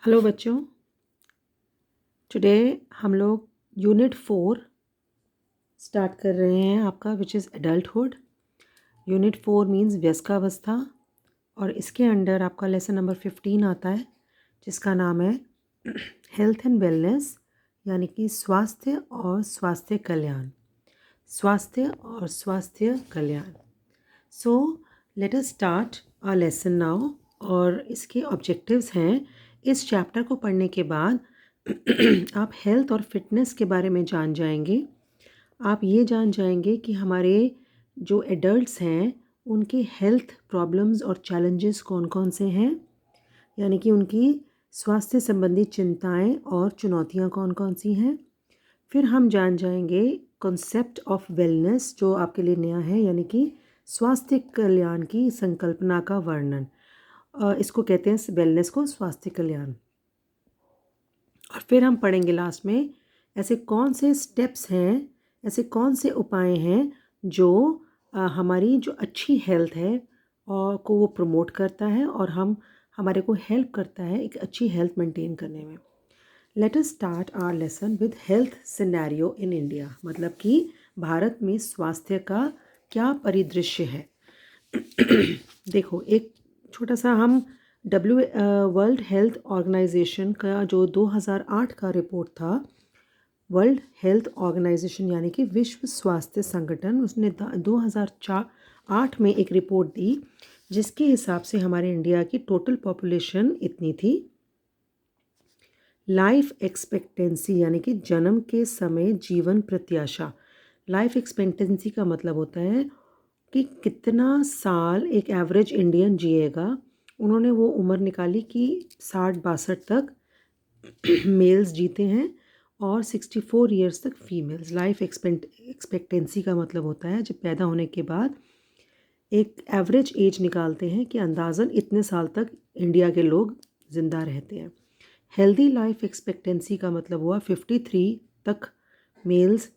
Hello बच्चों, today हम लोग यूनिट 4 स्टार्ट कर रहे हैं आपका which is adulthood. Unit 4 means वयस्कावस्था और इसके अंडर आपका लेसन नंबर 15 आता है जिसका नाम है हेल्थ एंड वेलनेस, यानी कि स्वास्थ्य और स्वास्थ्य कल्याण। स्वास्थ्य और स्वास्थ्य कल्याण। So let us start our lesson now. और इसके ऑब्जेक्टिव्स हैं, इस चैप्टर को पढ़ने के बाद आप हेल्थ और फिटनेस के बारे में जान जाएंगे। आप ये जान जाएंगे कि हमारे जो एडल्ट्स हैं उनके हेल्थ प्रॉब्लम्स और चैलेंजेस कौन कौन से हैं, यानी कि उनकी स्वास्थ्य संबंधी चिंताएं और चुनौतियां कौन कौन सी हैं। फिर हम जान जाएंगे कॉन्सेप्ट ऑफ वेलनेस, जो आपके लिए नया है, यानी कि स्वास्थ्य कल्याण की संकल्पना का वर्णन। इसको कहते हैं वेलनेस को स्वास्थ्य कल्याण। और फिर हम पढ़ेंगे लास्ट में ऐसे कौन से स्टेप्स हैं, ऐसे कौन से उपाय हैं जो हमारी जो अच्छी हेल्थ है और को वो प्रमोट करता है और हमारे को हेल्प करता है एक अच्छी हेल्थ मेंटेन करने में। Let us start our lesson with health scenario in India, मतलब कि भारत में स्वास्थ्य का क्या परिदृश्य है। देखो, एक छोटा सा हम वर्ल्ड हेल्थ ऑर्गेनाइजेशन का जो 2008 का रिपोर्ट था, वर्ल्ड हेल्थ ऑर्गेनाइजेशन यानी कि विश्व स्वास्थ्य संगठन, उसने 2008 में एक रिपोर्ट दी जिसके हिसाब से हमारे इंडिया की टोटल पॉपुलेशन इतनी थी। लाइफ एक्सपेक्टेंसी यानी कि जन्म के समय जीवन प्रत्याशा। लाइफ एक्सपेक्टेंसी का मतलब होता है कि कितना साल एक एवरेज इंडियन जिएगा। उन्होंने वो उम्र निकाली कि 60-62 तक मेल्स जीते हैं और 64 ईयर्स तक फीमेल्स। लाइफ एक्सपेक्टेंसी का मतलब होता है जब पैदा होने के बाद एक एवरेज एज निकालते हैं कि अंदाज़न इतने साल तक इंडिया के लोग ज़िंदा रहते हैं। हेल्दी लाइफ एक्सपेक्टेंसी का मतलब हुआ 53 तक मेल्स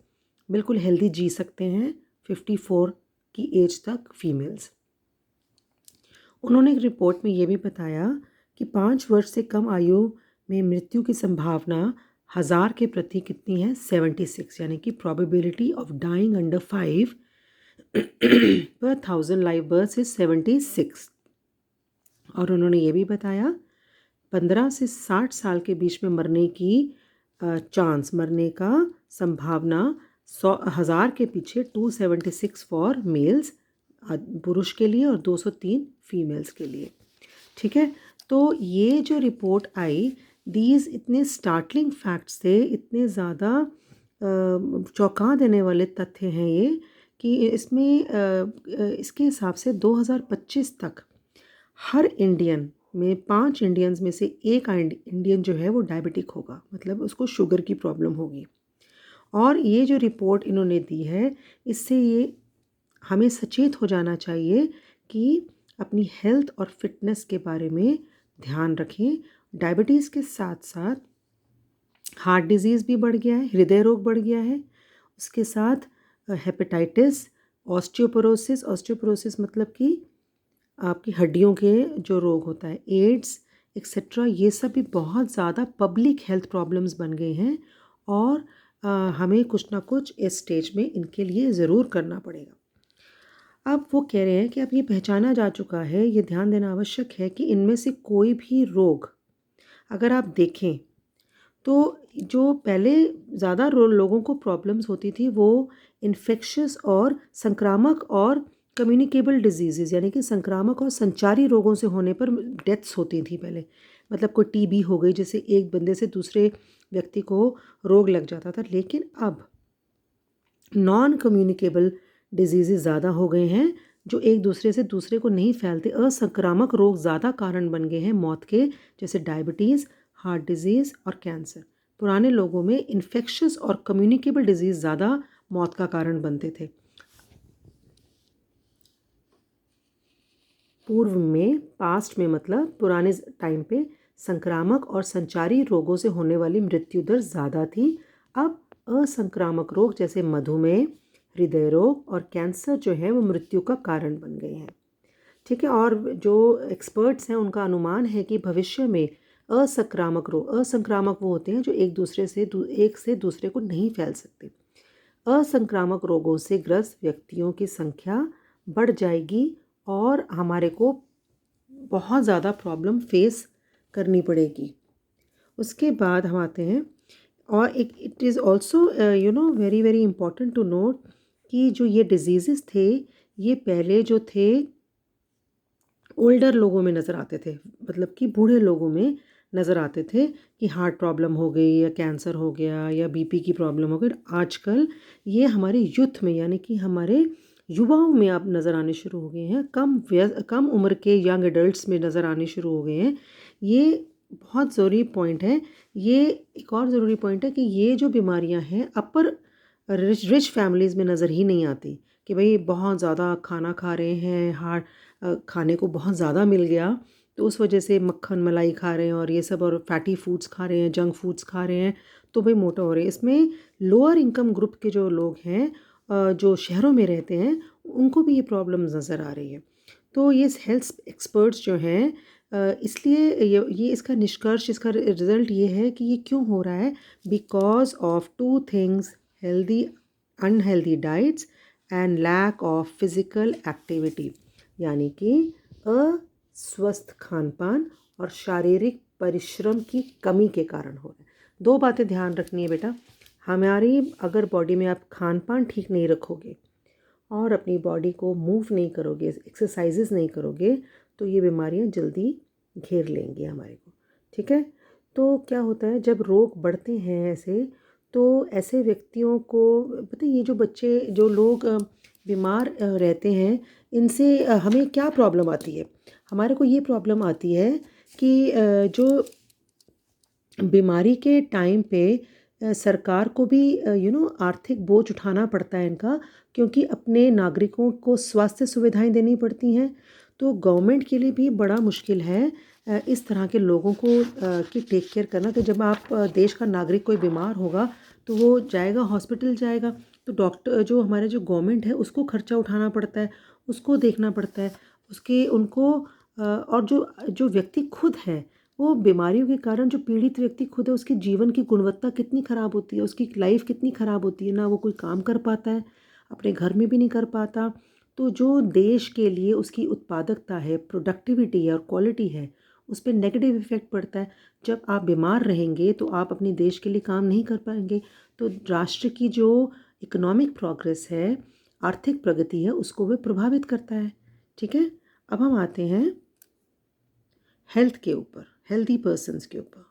बिल्कुल हेल्दी जी सकते हैं, 54 की एज तक फीमेल्स। उन्होंने एक रिपोर्ट में ये भी बताया कि 5 वर्ष से कम आयु में मृत्यु की संभावना 1000 के प्रति कितनी है, 76, यानी कि प्रोबेबिलिटी ऑफ डाइंग अंडर 5 पर 1000 लाइव बर्थ इज 76। और उन्होंने ये भी बताया 15 से 60 साल के बीच में मरने की मरने का संभावना 1000 के पीछे 276 फॉर मेल्स पुरुष के लिए और 203 फीमेल्स के लिए। ठीक है, तो ये जो रिपोर्ट आई, दीज इतने स्टार्टलिंग फैक्ट्स थे, इतने ज़्यादा चौंका देने वाले तथ्य हैं ये कि इसके हिसाब से 2025 तक हर इंडियन में 5 इंडियंस में से एक इंडियन जो है वो डायबिटिक होगा, मतलब उसको शुगर की प्रॉब्लम होगी। और ये जो रिपोर्ट इन्होंने दी है, इससे ये हमें सचेत हो जाना चाहिए कि अपनी हेल्थ और फिटनेस के बारे में ध्यान रखें। डायबिटीज़ के साथ साथ हार्ट डिजीज़ भी बढ़ गया है, हृदय रोग बढ़ गया है, उसके साथ हेपेटाइटिस, ऑस्टियोपोरोसिस मतलब कि आपकी हड्डियों के जो रोग होता है, एड्स एक्सेट्रा, ये सब भी बहुत ज़्यादा पब्लिक हेल्थ प्रॉब्लम्स बन गए हैं और हमें कुछ ना कुछ इस स्टेज में इनके लिए ज़रूर करना पड़ेगा। अब वो कह रहे हैं कि अब ये पहचाना जा चुका है, ये ध्यान देना आवश्यक है कि इनमें से कोई भी रोग अगर आप देखें तो जो पहले ज़्यादा लोगों को प्रॉब्लम्स होती थी वो इन्फेक्शियस और संक्रामक और कम्युनिकेबल डिजीज़ यानी कि संक्रामक और संचारी रोगों से होने पर डेथ्स होती थी पहले। मतलब कोई टीबी हो गई, जैसे एक बंदे से दूसरे व्यक्ति को रोग लग जाता था। लेकिन अब नॉन कम्युनिकेबल डिजीज़ ज़्यादा हो गए हैं जो एक दूसरे से दूसरे को नहीं फैलते। असंक्रामक रोग ज़्यादा कारण बन गए हैं मौत के, जैसे डायबिटीज़, हार्ट डिजीज़ और कैंसर। पुराने लोगों में इन्फेक्शस और कम्युनिकेबल डिजीज़ ज़्यादा मौत का कारण बनते थे। पूर्व में, पास्ट में मतलब पुराने टाइम पे संक्रामक और संचारी रोगों से होने वाली मृत्यु दर ज़्यादा थी। अब असंक्रामक रोग जैसे मधुमेह, हृदय रोग और कैंसर जो है वो मृत्यु का कारण बन गए हैं। ठीक है, और जो एक्सपर्ट्स हैं उनका अनुमान है कि भविष्य में असंक्रामक रोग, असंक्रामक वो होते हैं जो एक से दूसरे को नहीं फैल सकते। असंक्रामक रोगों से ग्रस्त व्यक्तियों की संख्या बढ़ जाएगी और हमारे को बहुत ज़्यादा प्रॉब्लम फेस करनी पड़ेगी। उसके बाद हम आते हैं, और एक it is also very very important to note कि जो ये डिजीज़ेस थे, ये पहले जो थे ओल्डर लोगों में नज़र आते थे, मतलब कि बूढ़े लोगों में नज़र आते थे कि हार्ट प्रॉब्लम हो गई या कैंसर हो गया या बीपी की प्रॉब्लम हो गई। आजकल ये हमारे यूथ में यानी कि हमारे युवाओं में अब नज़र आने शुरू हो गए हैं, कम उम्र के यंग एडल्ट्स में नज़र आने शुरू हो गए हैं। ये बहुत ज़रूरी पॉइंट है। ये एक और ज़रूरी पॉइंट है कि ये जो बीमारियां हैं अपर रिच फैमिलीज़ में नज़र ही नहीं आती कि भाई बहुत ज़्यादा खाना खा रहे हैं, खाने को बहुत ज़्यादा मिल गया तो उस वजह से मक्खन मलाई खा रहे हैं और ये सब, और फैटी फूड्स खा रहे हैं, जंक फूड्स खा रहे हैं, तो भाई मोटा हो रहे हैं। इसमें लोअर इनकम ग्रुप के जो लोग हैं, जो शहरों में रहते हैं, उनको भी ये प्रॉब्लम नज़र आ रही है। तो ये हेल्थ एक्सपर्ट्स जो हैं, इसलिए ये इसका निष्कर्ष, इसका रिजल्ट ये है कि ये क्यों हो रहा है, because of two things, healthy unhealthy diets and lack of physical activity, यानी कि अस्वस्थ खान पान और शारीरिक परिश्रम की कमी के कारण हो रहा है। दो बातें ध्यान रखनी है बेटा, हमारी अगर बॉडी में आप खान पान ठीक नहीं रखोगे और अपनी बॉडी को मूव नहीं करोगे, एक्सरसाइजेस नहीं करोगे, तो ये बीमारियां जल्दी घेर लेंगी हमारे को। ठीक है, तो क्या होता है जब रोग बढ़ते हैं ऐसे, तो ऐसे व्यक्तियों को पता है, ये जो बच्चे जो लोग बीमार रहते हैं, इनसे हमें क्या प्रॉब्लम आती है, हमारे को ये प्रॉब्लम आती है कि जो बीमारी के टाइम पे सरकार को भी आर्थिक बोझ उठाना पड़ता है इनका, क्योंकि अपने नागरिकों को स्वास्थ्य सुविधाएं देनी पड़ती हैं। तो गवर्नमेंट के लिए भी बड़ा मुश्किल है इस तरह के लोगों को की टेक केयर करना। तो जब आप देश का नागरिक कोई बीमार होगा तो वो जाएगा, हॉस्पिटल जाएगा, तो डॉक्टर जो हमारे जो गवर्नमेंट है उसको खर्चा उठाना पड़ता है, उसको देखना पड़ता है, उसके उनको और जो जो व्यक्ति खुद है, वो बीमारियों के कारण जो पीड़ित व्यक्ति खुद है, उसकी जीवन की गुणवत्ता कितनी ख़राब होती है, उसकी लाइफ कितनी ख़राब होती है, ना वो कोई काम कर पाता है, अपने घर में भी नहीं कर पाता। तो जो देश के लिए उसकी उत्पादकता है, प्रोडक्टिविटी है और क्वालिटी है, उस पर नेगेटिव इफेक्ट पड़ता है। जब आप बीमार रहेंगे तो आप अपने देश के लिए काम नहीं कर पाएंगे, तो राष्ट्र की जो इकोनॉमिक प्रोग्रेस है, आर्थिक प्रगति है, उसको वह प्रभावित करता है। ठीक है, अब हम आते हैं हेल्थ के ऊपर, हेल्दी पर्सन्स के ऊपर।